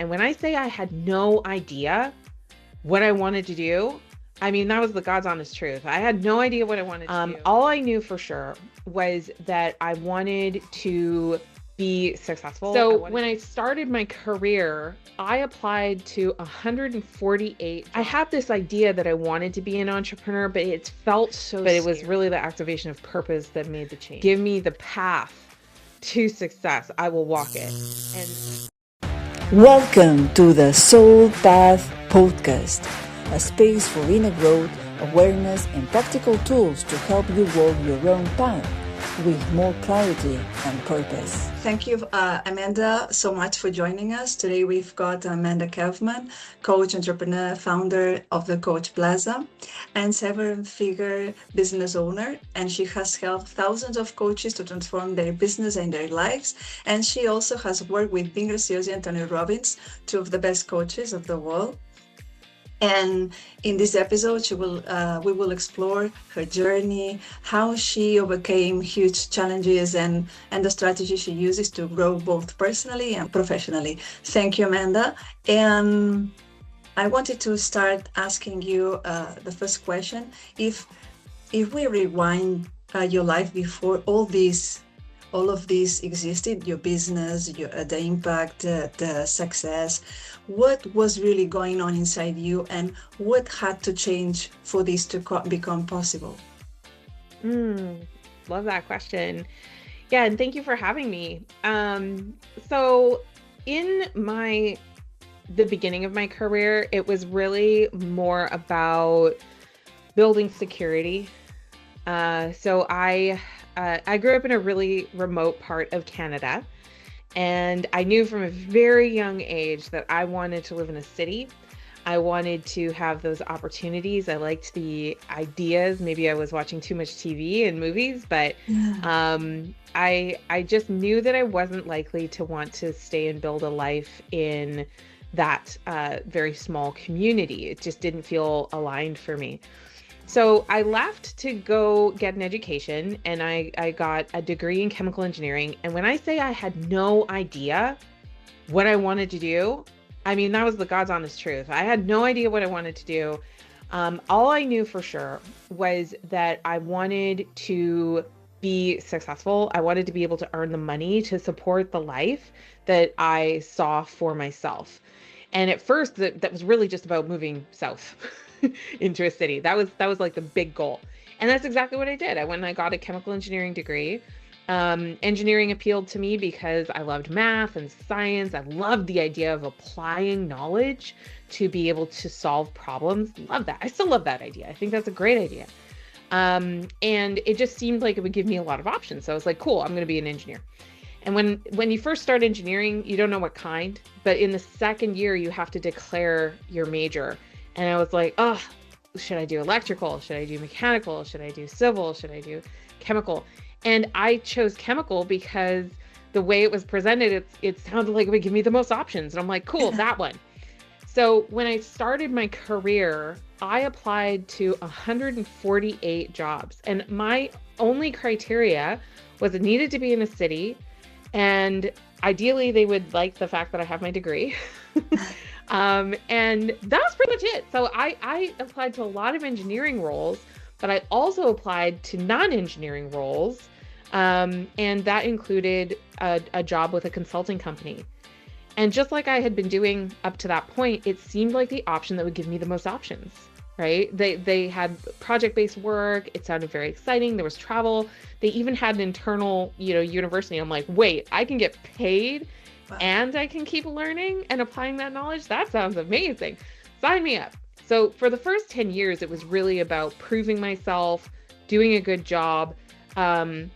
And when I say I had no idea what I wanted to do, I mean, that was the God's honest truth. I had no idea what I wanted to do. All I knew for sure was that I wanted to be successful. So when I started my career, I applied to 148 jobs. I had this idea that I wanted to be an entrepreneur, but it felt so scary. But it was really the activation of purpose that made the change. Give me the path to success. I will walk it. Welcome to the Soul Path Podcast, a space for inner growth, awareness, and practical tools to help you walk your own path with more clarity and purpose. Thank you, Amanda, so much for joining us. Today we've got Amanda Kaufman, coach, entrepreneur, founder of the Coach Plaza, and seven-figure business owner. And she has helped thousands of coaches to transform their business and their lives. And she also has worked with Bing Ricciozzi and Tony Robbins, two of the best coaches of the world. And in this episode, we will explore her journey, how she overcame huge challenges, and the strategy she uses to grow both personally and professionally. Thank you, Amanda. And I wanted to start asking you the first question. If we rewind your life before all of this existed, your business, the impact, the success, what was really going on inside you, and what had to change for this to become possible? Love that question. Yeah, and thank you for having me. So in the beginning of my career, it was really more about building security. So I grew up in a really remote part of Canada, and I knew from a very young age that I wanted to live in a city. I wanted to have those opportunities. I liked the ideas. Maybe I was watching too much TV and movies, but I just knew that I wasn't likely to want to stay and build a life in that very small community. It just didn't feel aligned for me. So I left to go get an education, and I got a degree in chemical engineering. And when I say I had no idea what I wanted to do, I mean, that was the God's honest truth. I had no idea what I wanted to do. All I knew for sure was that I wanted to be successful. I wanted to be able to earn the money to support the life that I saw for myself. And at first, that was really just about moving south into a city. That was like the big goal. And that's exactly what I did. I went and I got a chemical engineering degree. Engineering appealed to me because I loved math and science. I loved the idea of applying knowledge to be able to solve problems. Love that. I still love that idea. I think that's a great idea. And it just seemed like it would give me a lot of options. So I was like, cool, I'm going to be an engineer. And when you first start engineering, you don't know what kind, but in the second year, you have to declare your major. And I was like, oh, should I do electrical? Should I do mechanical? Should I do civil? Should I do chemical? And I chose chemical because the way it was presented, it sounded like it would give me the most options. And I'm like, cool, that one. So when I started my career, I applied to 148 jobs. And my only criteria was it needed to be in a city. And ideally, they would like the fact that I have my degree. And that was pretty much it. So I applied to a lot of engineering roles, but I also applied to non-engineering roles. And that included a job with a consulting company. And just like I had been doing up to that point, it seemed like the option that would give me the most options, right? They had project-based work. It sounded very exciting. There was travel. They even had an internal, university. I'm like, wait, I can get paid and I can keep learning and applying that knowledge? That sounds amazing. Sign me up. So for the first 10 years, it was really about proving myself, doing a good job, earning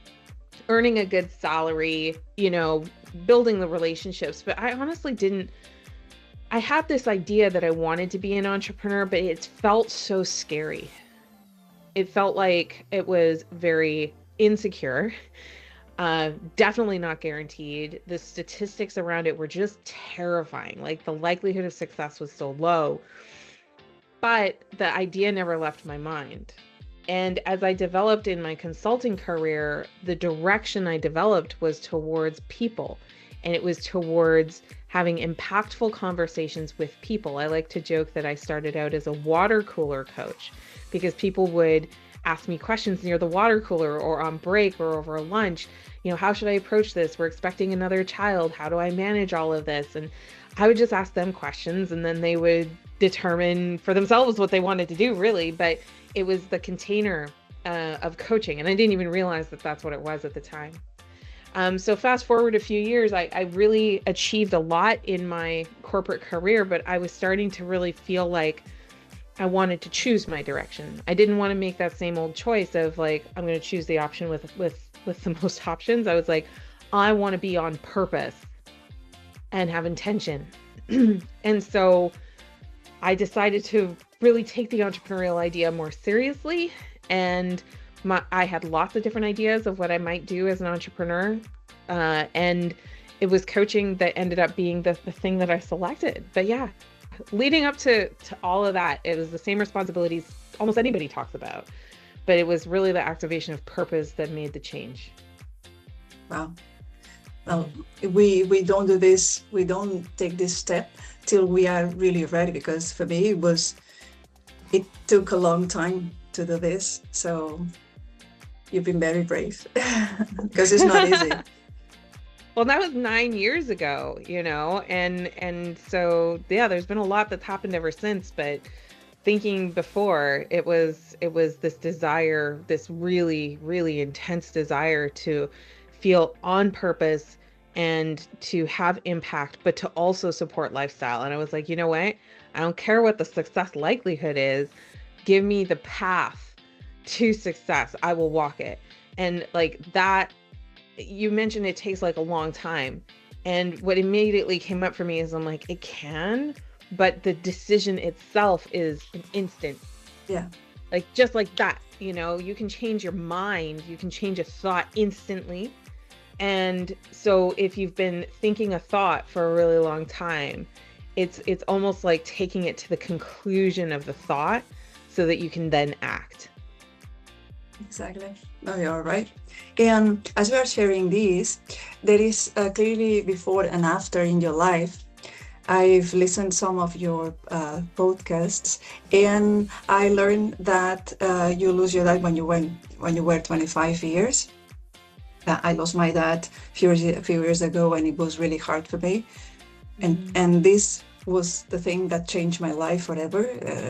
a good salary, building the relationships. But I honestly I had this idea that I wanted to be an entrepreneur, but it felt so scary. It felt like it was very insecure. Definitely not guaranteed. The statistics around it were just terrifying. Like the likelihood of success was so low, but the idea never left my mind. And as I developed in my consulting career, the direction I developed was towards people And it was towards having impactful conversations with people. I like to joke that I started out as a water cooler coach because people would ask me questions near the water cooler or on break or over lunch. How should I approach this? We're expecting another child. How do I manage all of this? And I would just ask them questions, and then they would determine for themselves what they wanted to do, really. But it was the container of coaching, and I didn't even realize that that's what it was at the time. So fast forward a few years, I really achieved a lot in my corporate career, but I was starting to really feel like I wanted to choose my direction. I didn't want to make that same old choice of like, I'm going to choose the option with the most options. I was like, I want to be on purpose and have intention. And so I decided to really take the entrepreneurial idea more seriously. And I had lots of different ideas of what I might do as an entrepreneur. And it was coaching that ended up being the thing that I selected. But yeah, leading up to all of that, it was the same responsibilities almost anybody talks about. But it was really the activation of purpose that made the change. Wow. Well, we don't do this, we don't take this step till we are really ready, because for me it took a long time to do this. So you've been very brave because it's not easy. Well, that was 9 years ago, and so yeah, there's been a lot that's happened ever since. But thinking before, it was this desire, this really, really intense desire to feel on purpose and to have impact, but to also support lifestyle. And I was like, you know what? I don't care what the success likelihood is. Give me the path to success. I will walk it. And like that, you mentioned it takes like a long time. And what immediately came up for me is I'm like, it can, but the decision itself is an instant. Yeah. Like just like that, you can change your mind, you can change a thought instantly. And so if you've been thinking a thought for a really long time, it's almost like taking it to the conclusion of the thought so that you can then act. Exactly. No, you're right. And as we are sharing this, there is clearly before and after in your life. I've listened some of your podcasts, and I learned that you lose your dad when you were 25 years. I lost my dad a few years ago, and it was really hard for me. And this was the thing that changed my life forever.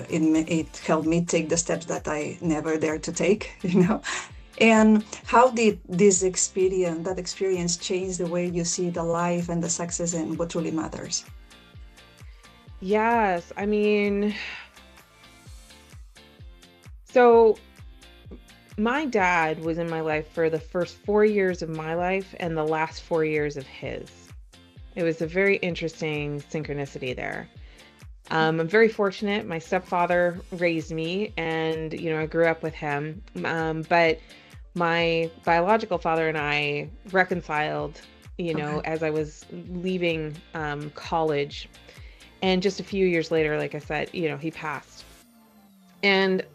It helped me take the steps that I never dared to take, And how did that experience change the way you see the life and the success and what truly matters? Yes, I mean, so my dad was in my life for the first 4 years of my life and the last 4 years of his. It was a very interesting synchronicity there. I'm very fortunate. My stepfather raised me, and I grew up with him. But my biological father and I reconciled, Okay. as I was leaving college. And just a few years later, like I said, he passed. And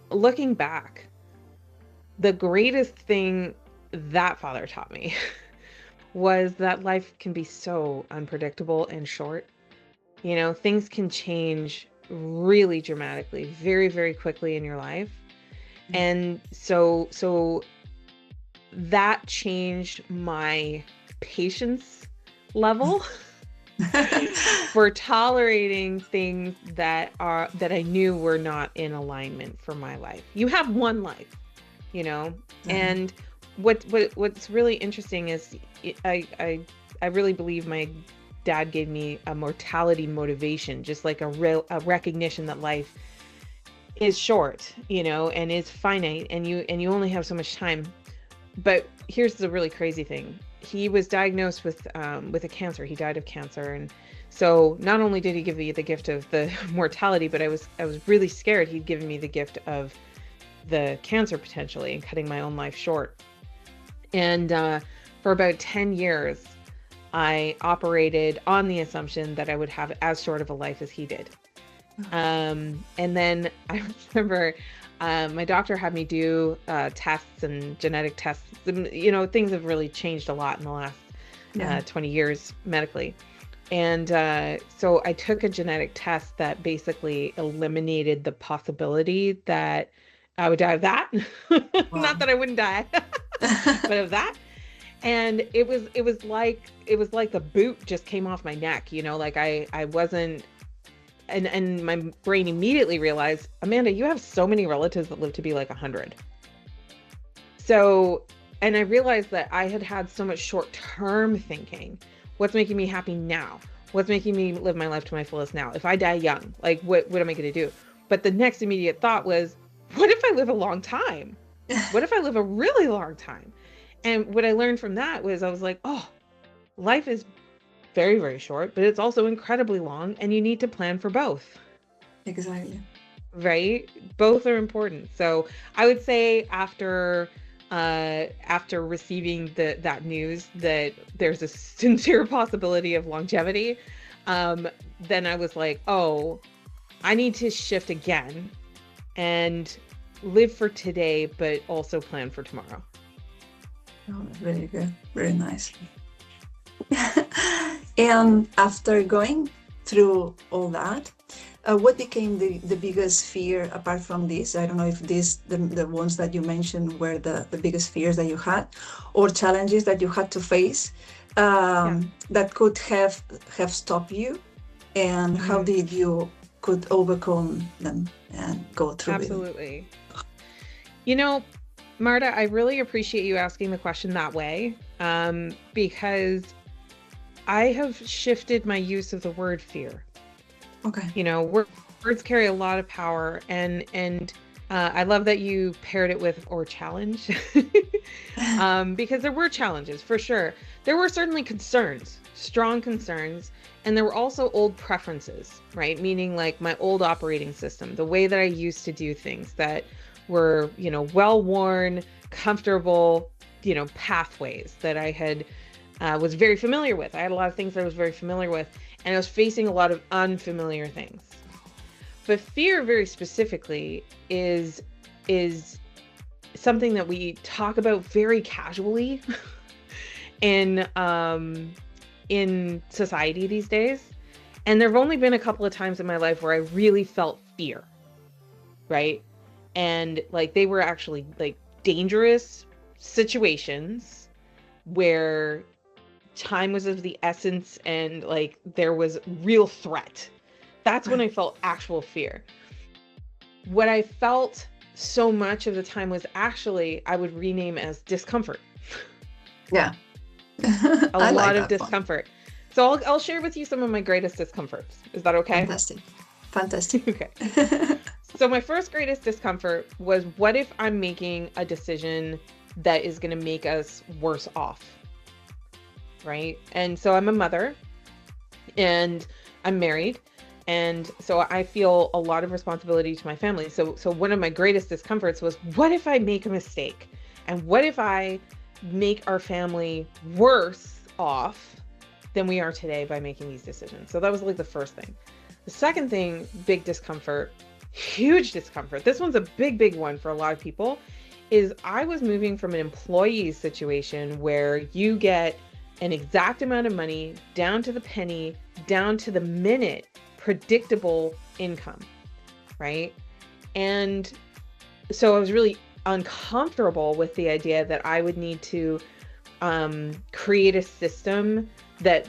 looking back, the greatest thing that father taught me was that life can be so unpredictable and short. Things can change really dramatically, very, very quickly in your life. And so that changed my patience level for tolerating things that I knew were not in alignment for my life. You have one life, and what's really interesting is I really believe my dad gave me a mortality motivation, just like a recognition that life is short, and is finite, and you only have so much time. But here's the really crazy thing. He was diagnosed with a cancer. He died of cancer. And so not only did he give me the gift of the mortality, but I was really scared he'd given me the gift of the cancer potentially and cutting my own life short. And for about 10 years, I operated on the assumption that I would have as short of a life as he did. And then I remember my doctor had me do tests and genetic tests. And, things have really changed a lot in the last Yeah. 20 years medically. And so I took a genetic test that basically eliminated the possibility that I would die of that. Not Wow. that I wouldn't die, but of that. And it was like a boot just came off my neck, like I wasn't, and my brain immediately realized, Amanda, you have so many relatives that live to be like 100. So, and I realized that I had had so much short-term thinking. What's making me happy now? What's making me live my life to my fullest now? If I die young, like what am I going to do? But the next immediate thought was, what if I live a long time? What if I live a really long time? And what I learned from that was I was like, oh, life is very, very short, but it's also incredibly long, and you need to plan for both. Exactly. Right? Both are important. So I would say after receiving that news that there's a sincere possibility of longevity, then I was like, oh, I need to shift again and live for today, but also plan for tomorrow. Oh, very good. Very nice. And after going through all that, what became the biggest fear apart from this? I don't know if the ones that you mentioned were the biggest fears that you had, or challenges that you had to face, that could have stopped you, and how did you could overcome them and go through it? Absolutely. Marta, I really appreciate you asking the question that way, because I have shifted my use of the word fear. Okay. Words carry a lot of power, and I love that you paired it with or challenge, because there were challenges for sure. There were certainly concerns, strong concerns, and there were also old preferences, right? Meaning like my old operating system, the way that I used to do things that were, well-worn, comfortable, pathways that I had was very familiar with. I had a lot of things that I was very familiar with, and I was facing a lot of unfamiliar things. But fear, very specifically, is something that we talk about very casually in society these days. And there have only been a couple of times in my life where I really felt fear, right? And like they were actually like dangerous situations where time was of the essence and like there was real threat. That's when I felt actual fear. What I felt so much of the time was actually, I would rename as discomfort. Yeah. A lot of discomfort. So I'll share with you some of my greatest discomforts. Is that okay? Fantastic. Okay. So my first greatest discomfort was, what if I'm making a decision that is going to make us worse off? Right? And so I'm a mother and I'm married. And so I feel a lot of responsibility to my family. So one of my greatest discomforts was, what if I make a mistake? And what if I make our family worse off than we are today by making these decisions? So that was like the first thing. The second thing, big discomfort, huge discomfort. This one's a big, big one for a lot of people, is I was moving from an employee situation where you get an exact amount of money, down to the penny, down to the minute, predictable income, right? And so I was really uncomfortable with the idea that I would need to create a system that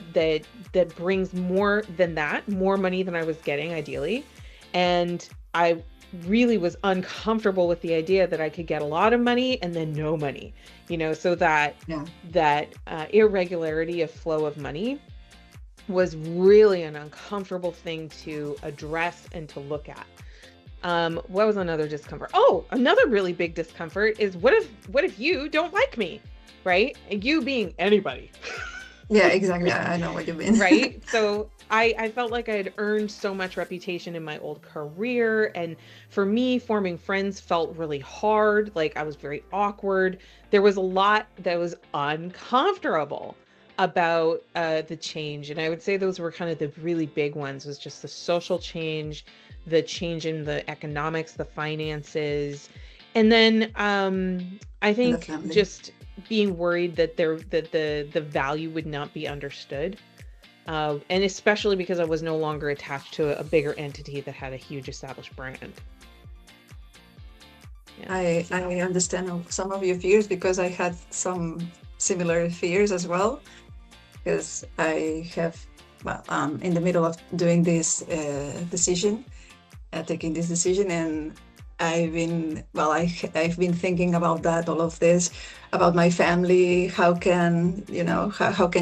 brings more than that, more money than I was getting ideally. And I really was uncomfortable with the idea that I could get a lot of money and then no money, so that irregularity of flow of money was really an uncomfortable thing to address and to look at. What was another discomfort? Oh, another really big discomfort is, what if you don't like me, right? And you being anybody. Yeah, exactly. I know what you mean. Right? So I felt like I had earned so much reputation in my old career. And for me, forming friends felt really hard. Like I was very awkward. There was a lot that was uncomfortable about the change. And I would say those were kind of the really big ones, was just the social change, the change in the economics, the finances. And then I think just being worried that the value would not be understood. And especially because I was no longer attached to a bigger entity that had a huge established brand. Yeah. I understand some of your fears because I had some similar fears as well. Because I have, in the middle of doing this decision, taking this decision, and I've been thinking about that, all of this, about my family, how can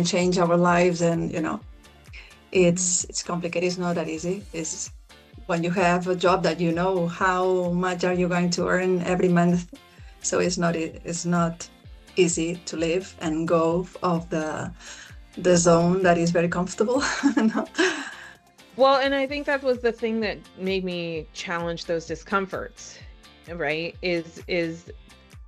change our lives, and it's complicated. It's not that easy. It's when you have a job that you know how much are you going to earn every month, so it's not easy to live and go of the zone that is very comfortable. Well, and I think that was the thing that made me challenge those discomforts, right? Is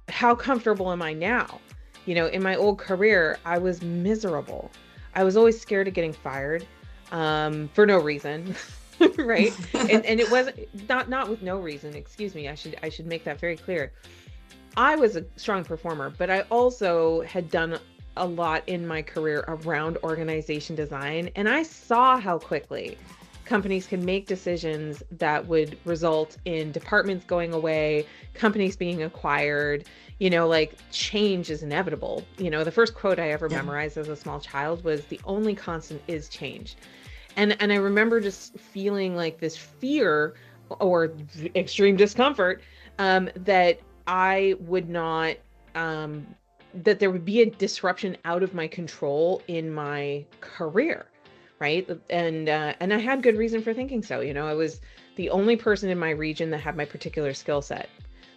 how comfortable am I now? In my old career, I was miserable. I was always scared of getting fired, for no reason, right? and it wasn't not with no reason. Excuse me. I should make that very clear. I was a strong performer, but I also had done a lot in my career around organization design, and I saw how quickly companies can make decisions that would result in departments going away, companies being acquired. Like change is inevitable. The first quote I ever memorized as a small child was, "The only constant is change." And I remember just feeling like this fear or extreme discomfort, that I would not, that there would be a disruption out of my control in my career, right? And I had good reason for thinking so. I was the only person in my region that had my particular skill set.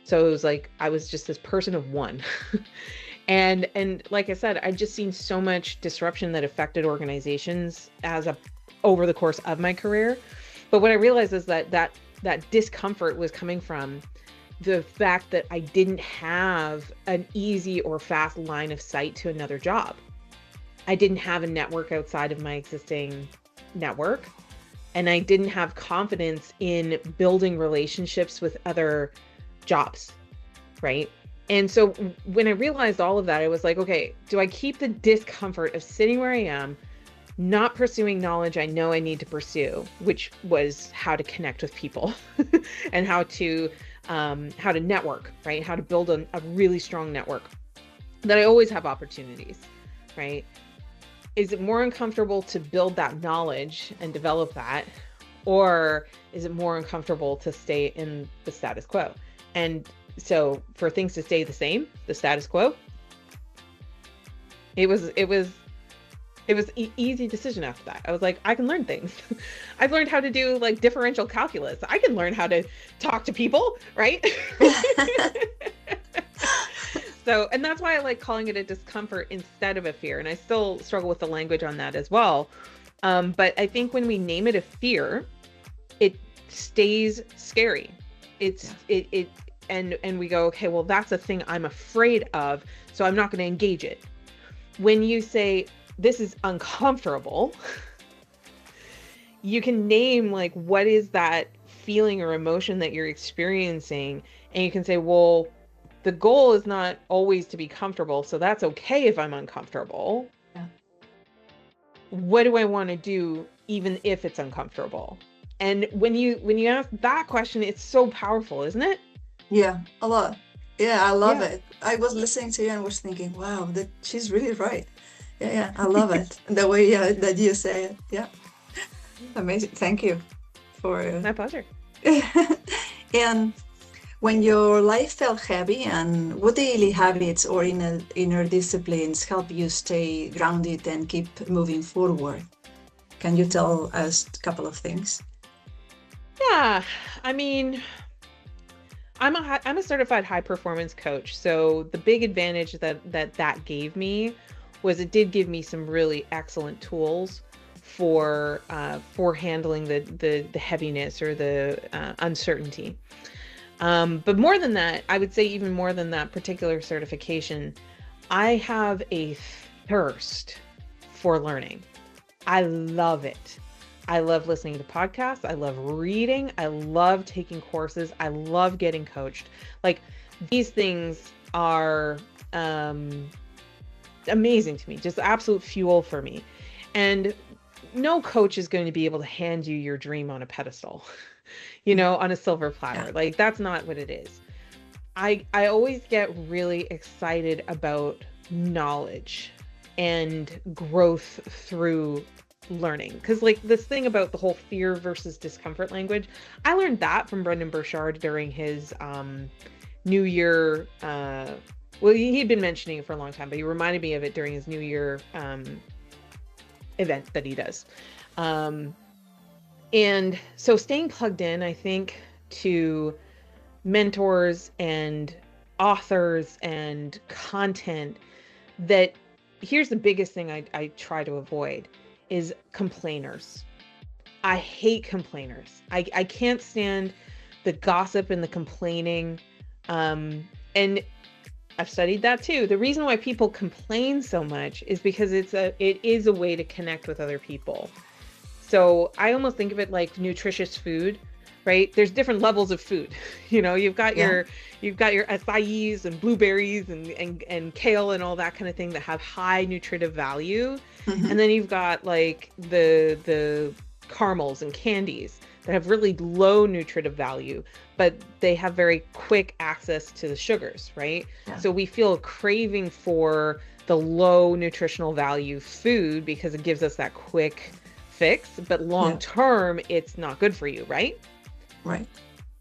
So it was like I was just this person of one. and like I said, I'd just seen so much disruption that affected organizations over the course of my career. But what I realized is that discomfort was coming from the fact that I didn't have an easy or fast line of sight to another job. I didn't have a network outside of my existing network, and I didn't have confidence in building relationships with other jobs, right? And so when I realized all of that, I was like, okay, do I keep the discomfort of sitting where I am, not pursuing knowledge I know I need to pursue, which was how to connect with people and how to network, right? How to build a really strong network, that I always have opportunities, right? Is it more uncomfortable to build that knowledge and develop that? Or is it more uncomfortable to stay in the status quo? And so for things to stay the same, the status quo, it was easy decision after that. I was like, I can learn things. I've learned how to do like differential calculus. I can learn how to talk to people, right? So, and that's why I like calling it a discomfort instead of a fear. And I still struggle with the language on that as well. But I think when we name it a fear, it stays scary. And we go, okay, well, that's a thing I'm afraid of, so I'm not going to engage it. When you say, this is uncomfortable, you can name like, what is that feeling or emotion that you're experiencing? And you can say, well, the goal is not always to be comfortable, so that's okay if I'm uncomfortable. Yeah. What do I want to do even if it's uncomfortable? And when you ask that question, it's so powerful, isn't it? Yeah, a lot. Yeah, I love it. I was listening to you and was thinking, wow, she's really right. Yeah, I love it. The way that you say it. Yeah. Amazing. Thank you for My pleasure. And when your life felt heavy, and what daily habits or inner disciplines help you stay grounded and keep moving forward? Can you tell us a couple of things? Yeah, I mean, I'm a certified high performance coach. So the big advantage that gave me was it did give me some really excellent tools for handling the heaviness or the uncertainty. But more than that, I would say even more than that particular certification, I have a thirst for learning. I love it. I love listening to podcasts. I love reading. I love taking courses. I love getting coached. Like, these things are amazing to me, just absolute fuel for me. And no coach is going to be able to hand you your dream on a pedestal, on a silver platter. Yeah. Like, that's not what it is. I always get really excited about knowledge and growth through learning. Because like this thing about the whole fear versus discomfort language, I learned that from Brendan Burchard during his New Year. Well, he'd been mentioning it for a long time, but he reminded me of it during his New Year event that he does. And so staying plugged in, I think, to mentors and authors and content, that here's the biggest thing I try to avoid is complainers. I hate complainers. I can't stand the gossip and the complaining. And I've studied that too. The reason why people complain so much is because it is a way to connect with other people. So I almost think of it like nutritious food, right? There's different levels of food. You've got your acais and blueberries and kale and all that kind of thing that have high nutritive value. Mm-hmm. And then you've got like the caramels and candies that have really low nutritive value, but they have very quick access to the sugars, right? Yeah. So we feel a craving for the low nutritional value food because it gives us that quick fix, but long term, it's not good for you, right? Right.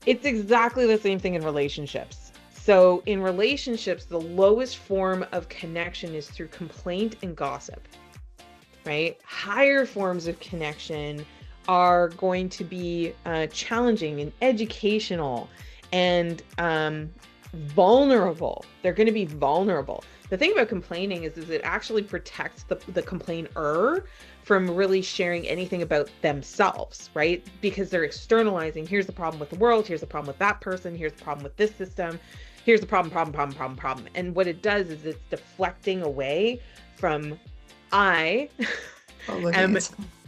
It's exactly the same thing in relationships. So in relationships, the lowest form of connection is through complaint and gossip, right? Higher forms of connection are going to be challenging and educational and vulnerable. They're going to be vulnerable. The thing about complaining is it actually protects the complainer from really sharing anything about themselves, right? Because they're externalizing, here's the problem with the world, here's the problem with that person, here's the problem with this system, here's the problem. And what it does is it's deflecting away from I am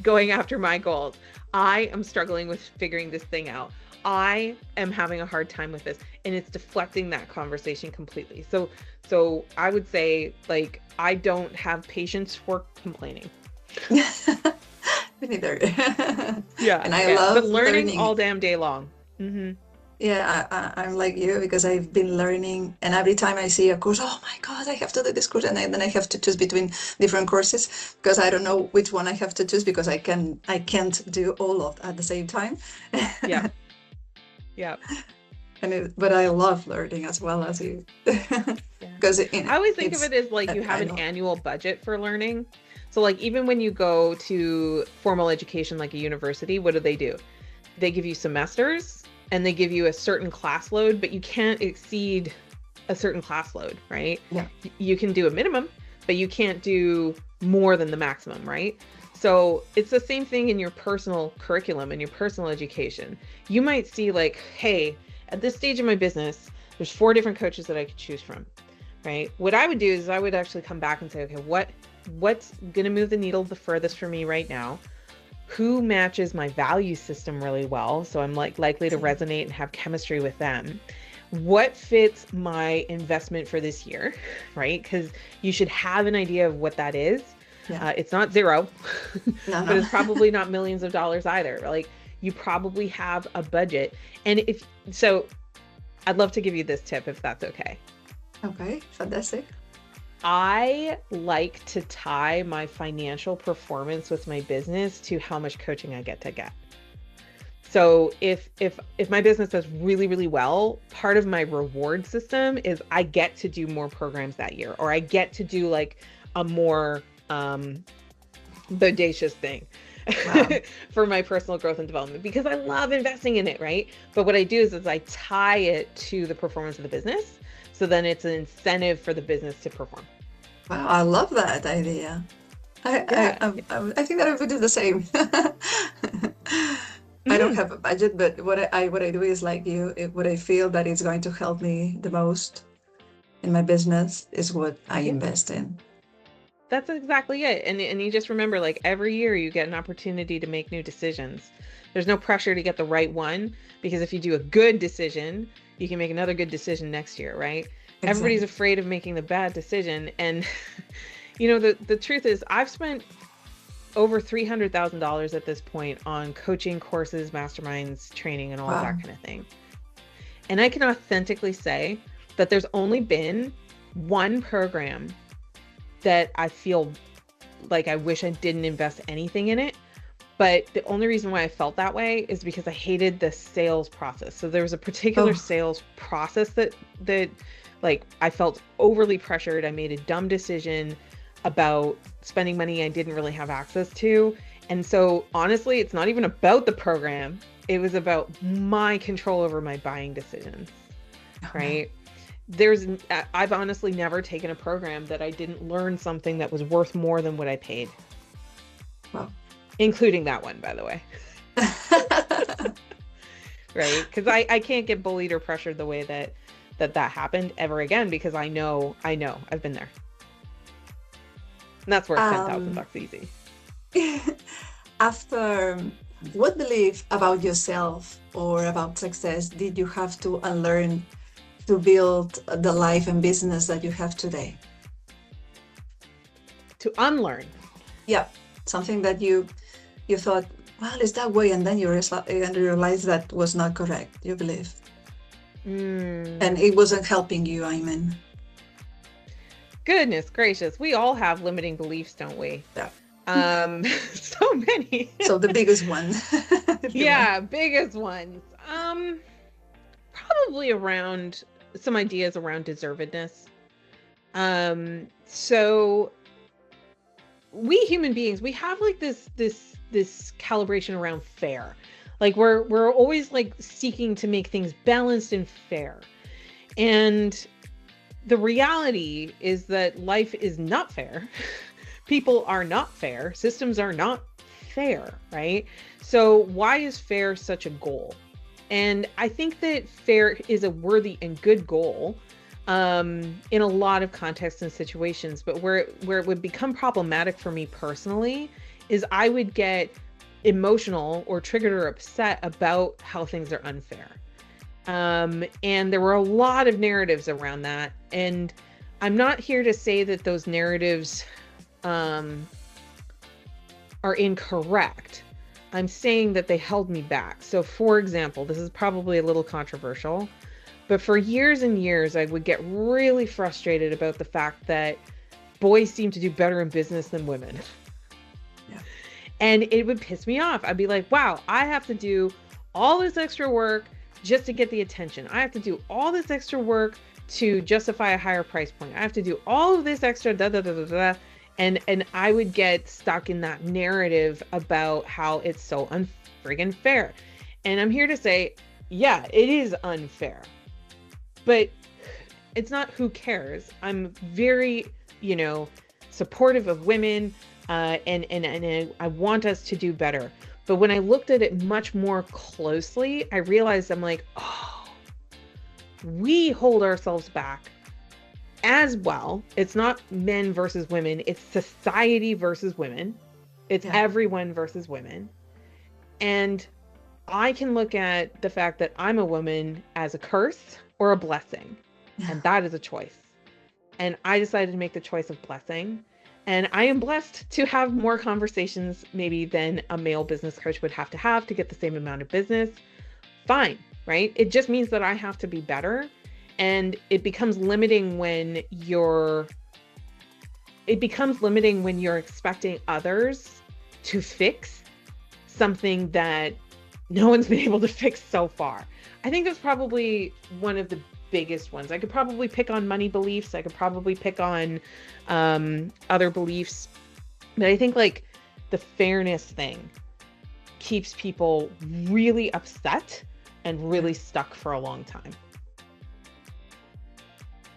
going after my goals. I am struggling with figuring this thing out. I am having a hard time with this, and it's deflecting that conversation completely. So I would say, like, I don't have patience for complaining. Me neither. Yeah. And I love learning all damn day long. Mm-hmm. Yeah, I'm like you, because I've been learning, and every time I see a course, oh my God, I have to do this course, and then I have to choose between different courses because I don't know which one I have to choose, because I can't do all of at the same time. Yeah. Yeah. But I love learning as well as you. Because I always think of it as like you have an annual budget for learning. So like even when you go to formal education like a university, what do? They give you semesters and they give you a certain class load, but you can't exceed a certain class load, right? Yeah. You can do a minimum, but you can't do more than the maximum, right? So it's the same thing in your personal curriculum and your personal education. You might see like, hey, at this stage of my business, there's 4 different coaches that I could choose from, right? What I would do is I would actually come back and say, okay, what's going to move the needle the furthest for me right now? Who matches my value system really well, so I'm like likely to resonate and have chemistry with them? What fits my investment for this year, right? Because you should have an idea of what that is. Yeah. It's not zero, no. But it's probably not millions of dollars either. Like, you probably have a budget. And if so, I'd love to give you this tip if that's okay. Okay, fantastic. I like to tie my financial performance with my business to how much coaching I get. So if my business does really, really well, part of my reward system is I get to do more programs that year, or I get to do like a more bodacious thing. Wow. For my personal growth and development, because I love investing in it, right? But what I do is I tie it to the performance of the business. So then it's an incentive for the business to perform. Wow, I love that idea. I think that I would do the same. I don't have a budget, but what I do is like you. What I feel that is going to help me the most in my business is what I invest in. That's exactly it. And you just remember, like, every year you get an opportunity to make new decisions. There's no pressure to get the right one, because if you do a good decision, you can make another good decision next year, right? Exactly. Everybody's afraid of making the bad decision. And The truth is I've spent over $300,000 at this point on coaching, courses, masterminds, training, and all of that Wow. kind of thing. And I can authentically say that there's only been one program that I feel like I wish I didn't invest anything in it. But the only reason why I felt that way is because I hated the sales process. So there was a particular Oh, sales process that like I felt overly pressured. I made a dumb decision about spending money I didn't really have access to. And so honestly, it's not even about the program. It was about my control over my buying decisions, okay. right? I've honestly never taken a program that I didn't learn something that was worth more than what I paid, Wow. including that one, by the way. Right? Because I can't get bullied or pressured the way that happened ever again, because I know I've been there. And that's worth 10,000 um, bucks easy. After, what belief about yourself or about success did you have to unlearn to build the life and business that you have today? To unlearn. Yeah, something that you thought, well, it's that way, and then you realized that was not correct, you believe, and it wasn't helping you, I mean. Goodness gracious. We all have limiting beliefs, don't we? Yeah. So many. So the biggest one, if you want. Yeah, biggest ones. Probably around some ideas around deservedness. So we human beings, we have like this calibration around fair. Like we're always like seeking to make things balanced and fair. And the reality is that life is not fair. People are not fair. Systems are not fair, right? So why is fair such a goal? And I think that fair is a worthy and good goal in a lot of contexts and situations. But where it would become problematic for me personally is I would get emotional or triggered or upset about how things are unfair. And there were a lot of narratives around that. And I'm not here to say that those narratives are incorrect. I'm saying that they held me back. So for example, this is probably a little controversial, but for years and years, I would get really frustrated about the fact that boys seem to do better in business than women. Yeah. And it would piss me off. I'd be like, wow, I have to do all this extra work just to get the attention. I have to do all this extra work to justify a higher price point. I have to do all of this extra da da da da da. And I would get stuck in that narrative about how it's so unfriggin' fair. And I'm here to say, yeah, it is unfair. But it's not who cares. I'm very, supportive of women, and I want us to do better. But when I looked at it much more closely, I realized I'm like, oh, we hold ourselves back as well. It's not men versus women. It's society versus women. It's everyone versus women. And I can look at the fact that I'm a woman as a curse or a blessing. And that is a choice. And I decided to make the choice of blessing. And I am blessed to have more conversations maybe than a male business coach would have to get the same amount of business. Fine, right? It just means that I have to be better. And it becomes limiting when you're expecting others to fix something that no one's been able to fix so far. I think that's probably one of the biggest ones. I could probably pick on money beliefs. I could probably pick on other beliefs. But I think like the fairness thing keeps people really upset and really stuck for a long time.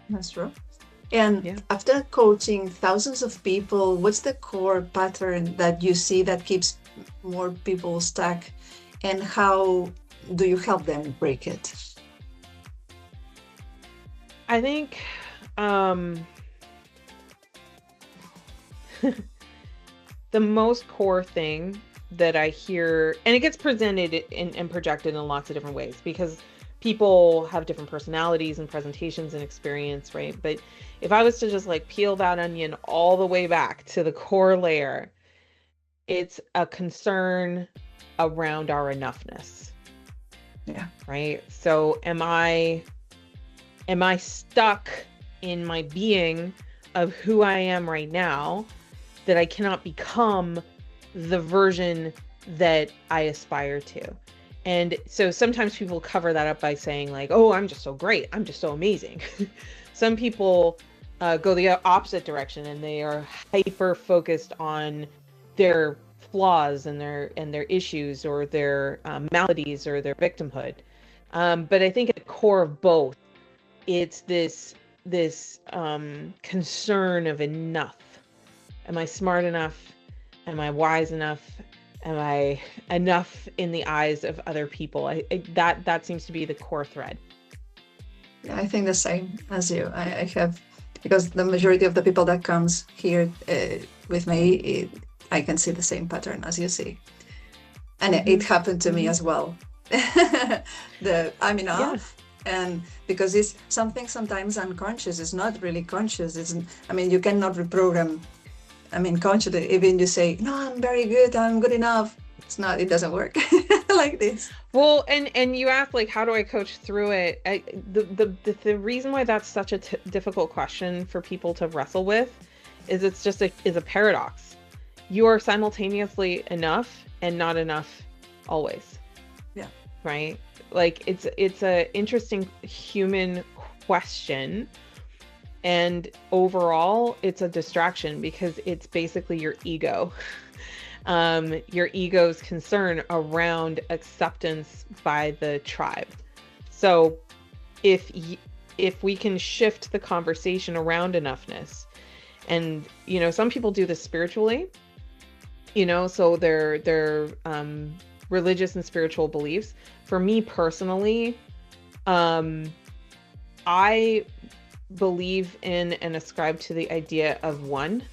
That's true. And after coaching thousands of people, what's the core pattern that you see that keeps more people stuck, and how do you help them break it? I think the most core thing that I hear, and it gets presented and projected in lots of different ways, because people have different personalities and presentations and experience, right? But if I was to just like peel that onion all the way back to the core layer, it's a concern around our enoughness. Yeah. Right? So am I stuck in my being of who I am right now, that I cannot become the version that I aspire to? And so sometimes people cover that up by saying like, oh, I'm just so great, I'm just so amazing. Some people go the opposite direction, and they are hyper focused on their flaws and their issues, or their maladies, or their victimhood. But I think at the core of both, it's this concern of enough. Am I smart enough? Am I wise enough? Am I enough in the eyes of other people? That seems to be the core thread. Yeah, I think the same as you. I have, because the majority of the people that comes here with me, I can see the same pattern as you see, and it happened to me as well. I'm enough. And because it's something sometimes unconscious, it's not really conscious. You cannot reprogram. Consciously, even you say, no, I'm very good, I'm good enough. It doesn't work like this. Well, and you asked like, how do I coach through it? The reason why that's such a difficult question for people to wrestle with is it's just a paradox. You are simultaneously enough and not enough always. Yeah. Right? Like it's a interesting human question. And overall, it's a distraction, because it's basically your ego. Your ego's concern around acceptance by the tribe. So if we can shift the conversation around enoughness, and some people do this spiritually, so their religious and spiritual beliefs. For me personally, I believe in and ascribe to the idea of one.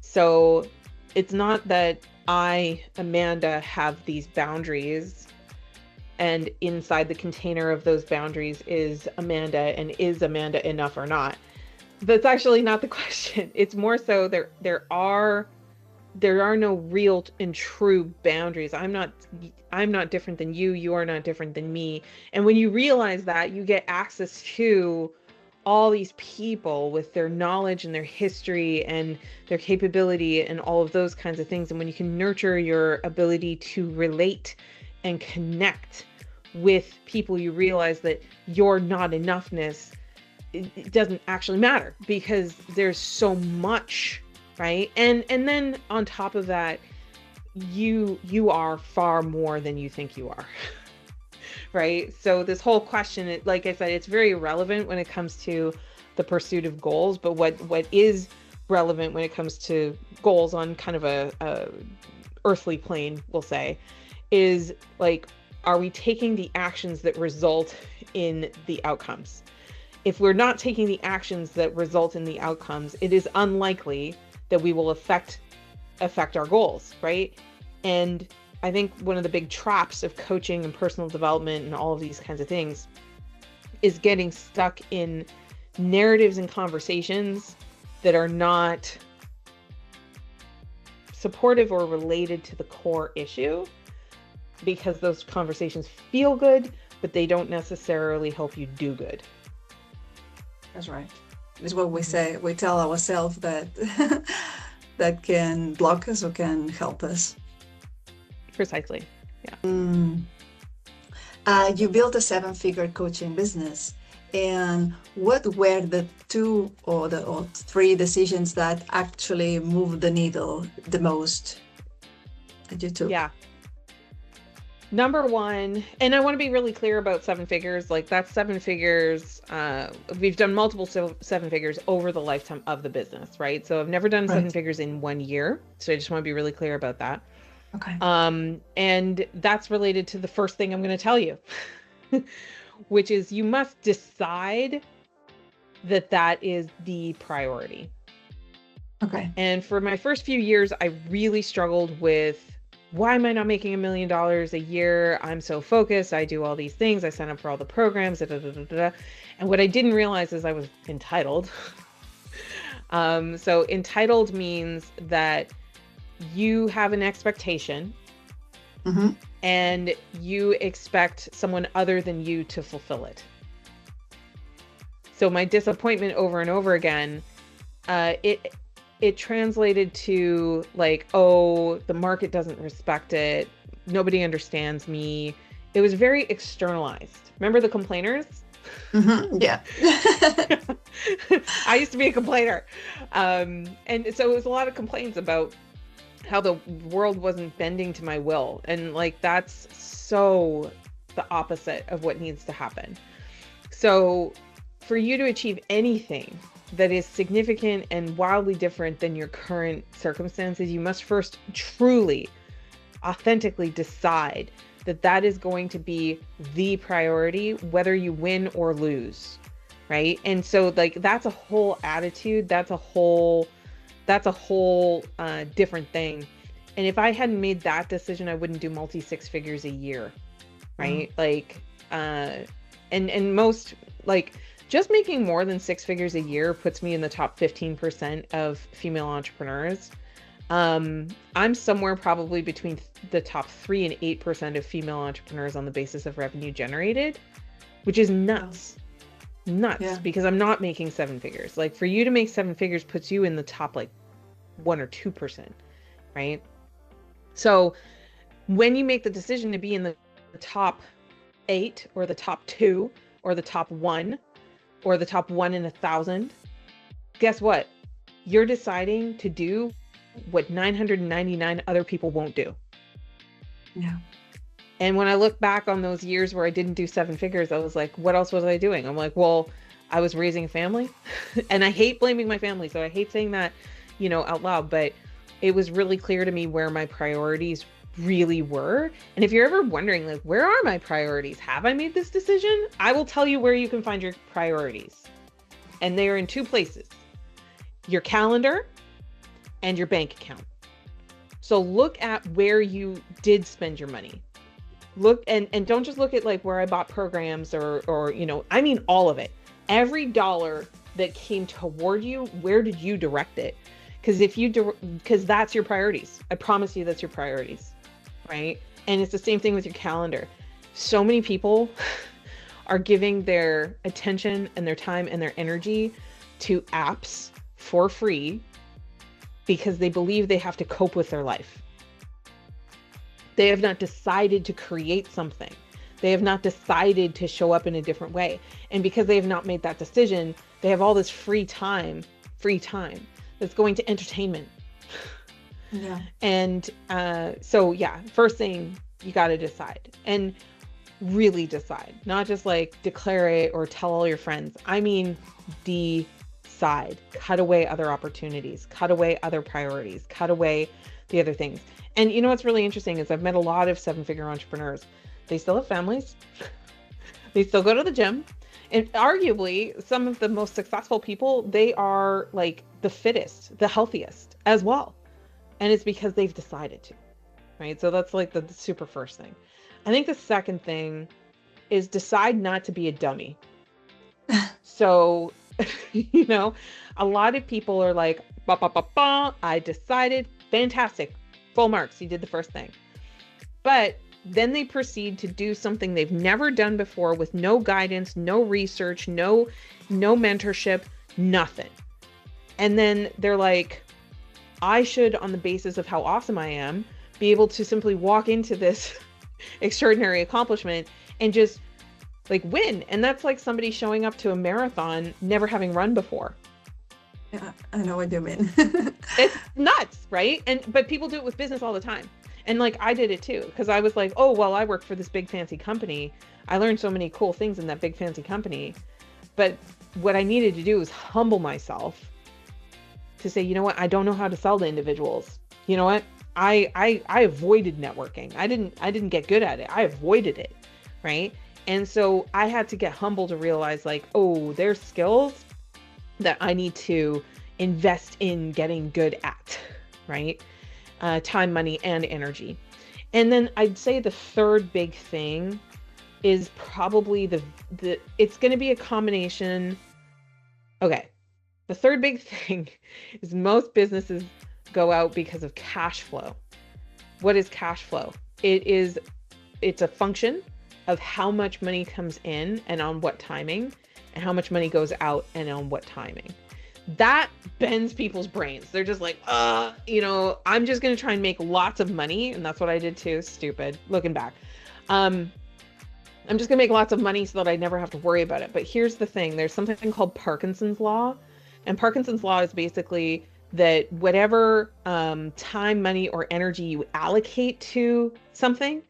So it's not that I, Amanda, have these boundaries, and inside the container of those boundaries is Amanda, and is Amanda enough or not? That's actually not the question. It's more so there are no real and true boundaries. I'm not different than you. You are not different than me. And when you realize that, you get access to all these people with their knowledge and their history and their capability and all of those kinds of things. And when you can nurture your ability to relate and connect with people, you realize that your not enoughness, it doesn't actually matter, because there's so much, right? And then on top of that, you are far more than you think you are. Right? So this whole question, like I said, it's very relevant when it comes to the pursuit of goals. But what is relevant when it comes to goals on kind of a earthly plane, we'll say, is like, are we taking the actions that result in the outcomes? If we're not taking the actions that result in the outcomes, it is unlikely that we will affect our goals, right? And I think one of the big traps of coaching and personal development and all of these kinds of things is getting stuck in narratives and conversations that are not supportive or related to the core issue, because those conversations feel good, but they don't necessarily help you do good. That's right. It's what we say. We tell ourselves that that can block us or can help us. Precisely. Yeah. You built a 7-figure coaching business, and what were the 2 or 3 decisions that actually moved the needle the most that you took? Yeah. Number one, and I want to be really clear about 7 figures, like that's 7 figures. We've done multiple 7 figures over the lifetime of the business, right? So I've never done 7 figures in 1 year. So I just want to be really clear about that. Okay. And that's related to the first thing I'm going to tell you, which is you must decide that is the priority. Okay. And for my first few years, I really struggled with why am I not making $1 million a year? I'm so focused. I do all these things. I sign up for all the programs. Da, da, da, da, da. And what I didn't realize is I was entitled. So entitled means that you have an expectation and you expect someone other than you to fulfill it. So my disappointment over and over again, it translated to like, oh, the market doesn't respect it. Nobody understands me. It was very externalized. Remember the complainers? Yeah. I used to be a complainer. And so it was a lot of complaints about how the world wasn't bending to my will. And like, that's so the opposite of what needs to happen. So for you to achieve anything that is significant and wildly different than your current circumstances, you must first truly, authentically decide that that is going to be the priority, whether you win or lose, right? And so like, that's a whole attitude. That's a whole different thing. And if I hadn't made that decision, I wouldn't do multi six figures a year, right? Like, and most, like, just making more than 6 figures a year puts me in the top 15% of female entrepreneurs. I'm somewhere probably between the top 3 and 8% of female entrepreneurs on the basis of revenue generated, which is nuts. Because I'm not making 7 figures. Like, for you to make 7 figures puts you in the top like 1 or 2%, right? So when you make the decision to be in the top 8 or the top 2 or the top 1 or the top 1 in 1,000, guess what? You're deciding to do what 999 other people won't do. Yeah. And when I look back on those years where I didn't do 7 figures, I was like, what else was I doing? I'm like, well, I was raising a family. And I hate blaming my family, so I hate saying that, you know, out loud, but it was really clear to me where my priorities really were. And if you're ever wondering, like, where are my priorities? Have I made this decision? I will tell you where you can find your priorities. And they are in 2 places: your calendar and your bank account. So look at where you did spend your money. Look and don't just look at like where I bought programs or, you know, I mean, all of it. Every dollar that came toward you, where did you direct it? Because that's your priorities. I promise you that's your priorities, right? And it's the same thing with your calendar. So many people are giving their attention and their time and their energy to apps for free because they believe they have to cope with their life. They have not decided to create something. They have not decided to show up in a different way. And because they have not made that decision, they have all this free time that's going to entertainment. Yeah. And so yeah, first thing, you got to decide, and really decide, not just like declare it or tell all your friends. I mean, decide, cut away other opportunities, cut away other priorities, cut away the other things. And you know, what's really interesting is I've met a lot of 7-figure entrepreneurs. They still have families. They still go to the gym. And arguably, some of the most successful people, they are like the fittest, the healthiest as well. And it's because they've decided to, right? So that's like the super first thing. I think the second thing is decide not to be a dummy. So, you know, a lot of people are like, ba, ba, ba, ba, I decided, fantastic, full marks, you did the first thing. But then they proceed to do something they've never done before with no guidance, no research, no mentorship, nothing. And then they're like, I should, on the basis of how awesome I am, be able to simply walk into this extraordinary accomplishment and just like win. And that's like somebody showing up to a marathon, never having run before. Yeah, I know what you mean. It's nuts, right? But people do it with business all the time. And like, I did it too, because I was like, oh, well, I work for this big fancy company. I learned so many cool things in that big fancy company. But what I needed to do was humble myself to say, you know what? I don't know how to sell to individuals. You know what? I avoided networking. I didn't get good at it. I avoided it. Right. And so I had to get humble to realize like, oh, there's skills that I need to invest in getting good at. Right. time, money, and energy. And then I'd say the third big thing is probably it's going to be a combination. Okay. The third big thing is most businesses go out because of cash flow. What is cash flow? It's a function of how much money comes in and on what timing, and how much money goes out and on what timing. That bends people's brains. They're just like, I'm just going to try and make lots of money. And that's what I did too. Stupid. Looking back. I'm just going to make lots of money so that I never have to worry about it. But here's the thing. There's something called Parkinson's law. And Parkinson's law is basically that whatever time, money, or energy you allocate to something,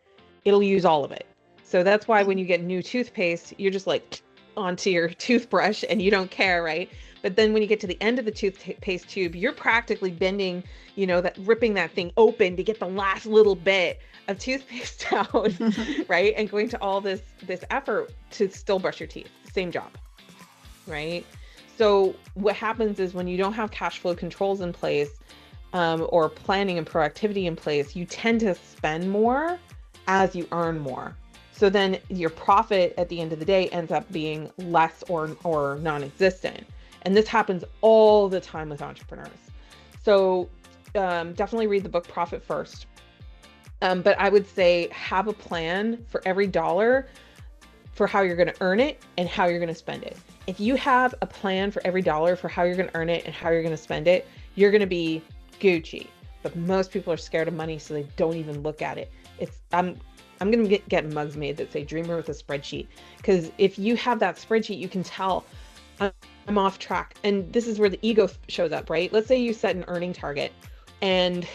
it'll use all of it. So that's why when you get new toothpaste, you're just like onto your toothbrush and you don't care, right? But then when you get to the end of the toothpaste tube, you're practically bending, ripping that thing open to get the last little bit of toothpaste out, right? And going to all this effort to still brush your teeth. Same job, right? So what happens is when you don't have cash flow controls in place, or planning and proactivity in place, you tend to spend more as you earn more. So then your profit at the end of the day ends up being less or non-existent. And this happens all the time with entrepreneurs. So definitely read the book Profit First. But I would say have a plan for every dollar for how you're going to earn it and how you're going to spend it. If you have a plan for every dollar for how you're going to earn it and how you're going to spend it, you're going to be Gucci. But most people are scared of money, so they don't even look at it. I'm going to get mugs made that say dreamer with a spreadsheet. Because if you have that spreadsheet, you can tell I'm off track. And this is where the ego shows up, right? Let's say you set an earning target. And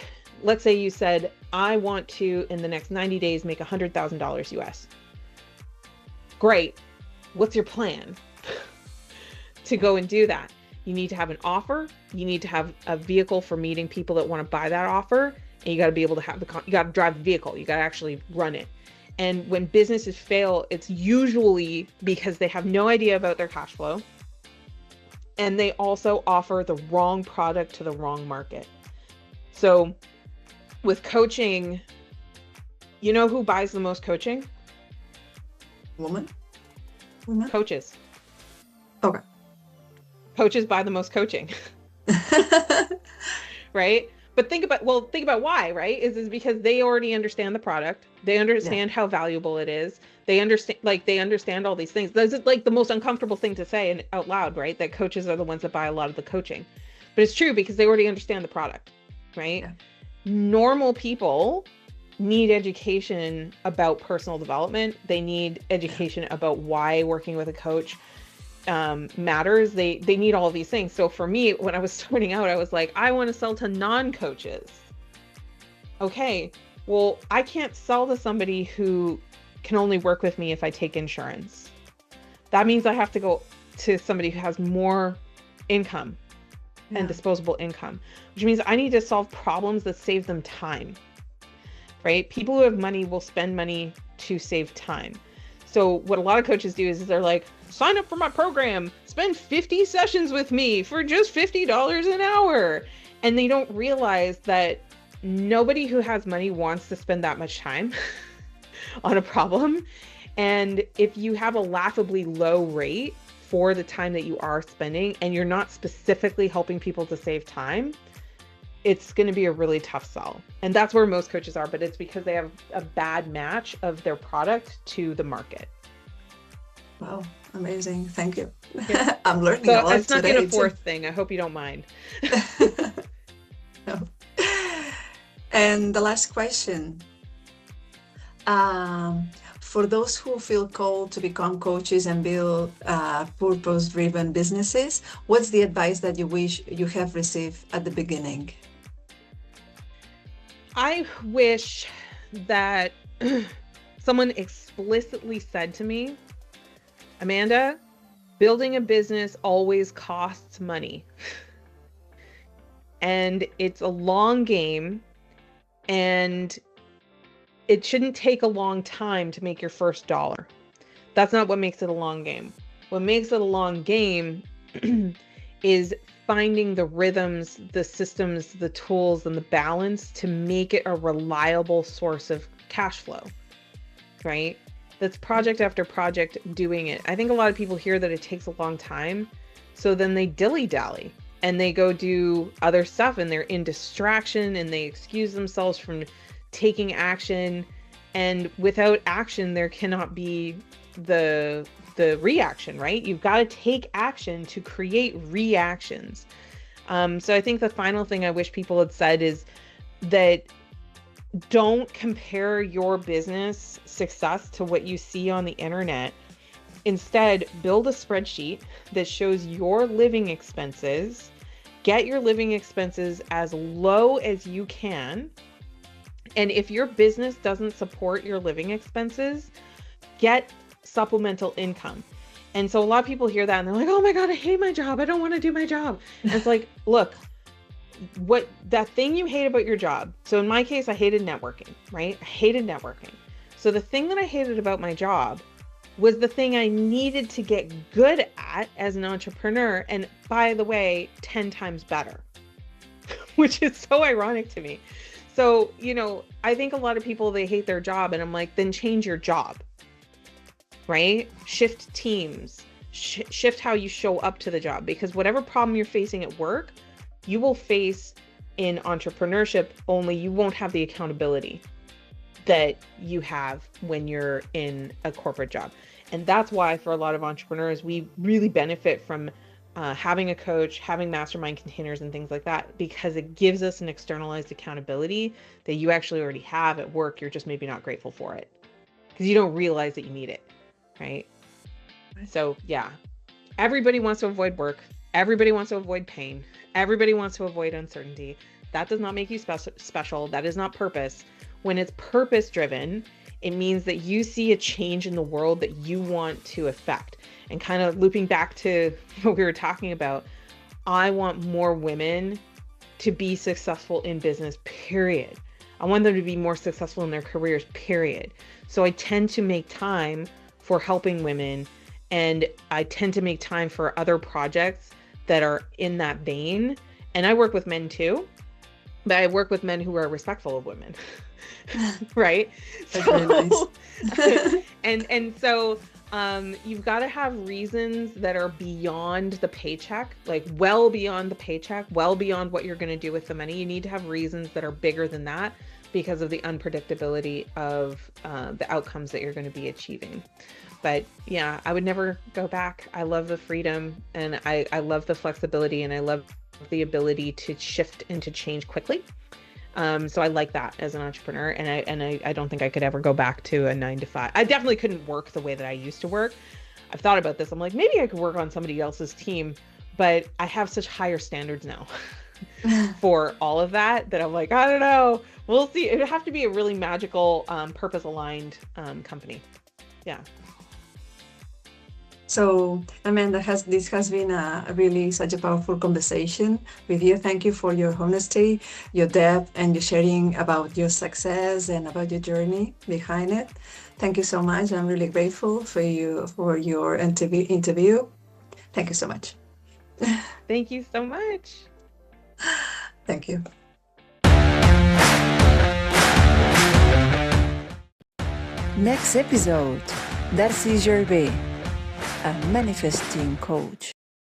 let's say you said, I want to, in the next 90 days, make $100,000 US. Great. What's your plan to go and do that? You need to have an offer. You need to have a vehicle for meeting people that want to buy that offer. And you got to be able to you got to drive the vehicle. You got to actually run it. And when businesses fail, it's usually because they have no idea about their cash flow. And they also offer the wrong product to the wrong market. So with coaching, you know who buys the most coaching? Women? Coaches. Okay. Coaches buy the most coaching. Right? But think about why, right? Is because they already understand the product. They understand how valuable it is. They understand all these things. This is like the most uncomfortable thing to say and out loud, right? That coaches are the ones that buy a lot of the coaching. But it's true because they already understand the product, right? Yeah. Normal people need education about personal development. They need education about why working with a coach matters. They need all of these things. So for me, when I was starting out, I was like, I want to sell to non-coaches. Okay, well, I can't sell to somebody who can only work with me if I take insurance. That means I have to go to somebody who has more income and disposable income, which means I need to solve problems that save them time, right? People who have money will spend money to save time. So what a lot of coaches do is they're like, sign up for my program, spend 50 sessions with me for just $50 an hour. And they don't realize that nobody who has money wants to spend that much time on a problem. And if you have a laughably low rate for the time that you are spending, and you're not specifically helping people to save time, it's going to be a really tough sell. And that's where most coaches are, but it's because they have a bad match of their product to the market. Wow, amazing. Thank you. Yeah. I'm learning a lot today. I snuck in a fourth thing. I hope you don't mind. No. And the last question. For those who feel called to become coaches and build purpose-driven businesses, what's the advice that you wish you have received at the beginning? I wish that someone explicitly said to me, Amanda, building a business always costs money. And it's a long game, and it shouldn't take a long time to make your first dollar. That's not what makes it a long game. What makes it a long game is finding the rhythms, the systems, the tools, and the balance to make it a reliable source of cash flow, right? That's project after project doing it. I think a lot of people hear that it takes a long time, so then they dilly-dally and they go do other stuff, and they're in distraction, and they excuse themselves from taking action. And without action, there cannot be the reaction, right? You've got to take action to create reactions. So I think the final thing I wish people had said is that don't compare your business success to what you see on the internet. Instead, build a spreadsheet that shows your living expenses. Get your living expenses as low as you can. And if your business doesn't support your living expenses, get supplemental income. And so a lot of people hear that and they're like, oh my God, I hate my job. I don't want to do my job. And it's like, look, what that thing you hate about your job. So in my case, I hated networking, right? I hated networking. So the thing that I hated about my job was the thing I needed to get good at as an entrepreneur. And by the way, 10 times better, which is so ironic to me. So, I think a lot of people, they hate their job, and I'm like, then change your job, right? Shift teams, shift how you show up to the job, because whatever problem you're facing at work, you will face in entrepreneurship, only you won't have the accountability that you have when you're in a corporate job. And that's why for a lot of entrepreneurs, we really benefit from having a coach, having mastermind containers and things like that, because it gives us an externalized accountability that you actually already have at work. You're just maybe not grateful for it because you don't realize that you need it, right? So yeah, everybody wants to avoid work. Everybody wants to avoid pain. Everybody wants to avoid uncertainty. That does not make you special. That is not purpose. When it's purpose driven, it means that you see a change in the world that you want to affect. And kind of looping back to what we were talking about, I want more women to be successful in business, period. I want them to be more successful in their careers, period. So I tend to make time for helping women, and I tend to make time for other projects that are in that vein. And I work with men too, but I work with men who are respectful of women. Right? That's very nice. and so you've got to have reasons that are beyond the paycheck, like well beyond the paycheck, well beyond what you're going to do with the money. You need to have reasons that are bigger than that because of the unpredictability of the outcomes that you're going to be achieving. But yeah, I would never go back. I love the freedom, and I love the flexibility, and I love the ability to shift and to change quickly. So I like that as an entrepreneur, and I don't think I could ever go back to a 9-to-5. I definitely couldn't work the way that I used to work. I've thought about this. I'm like, maybe I could work on somebody else's team, but I have such higher standards now for all of that I'm like, I don't know. We'll see. It would have to be a really magical, purpose-aligned company. Yeah. So, Amanda, this has been a really such a powerful conversation with you. Thank you for your honesty, your depth, and your sharing about your success and about your journey behind it. Thank you so much. I'm really grateful for you for your interview. Thank you so much. Thank you so much. Thank you. Next episode, Darcy Gervais, a manifesting coach.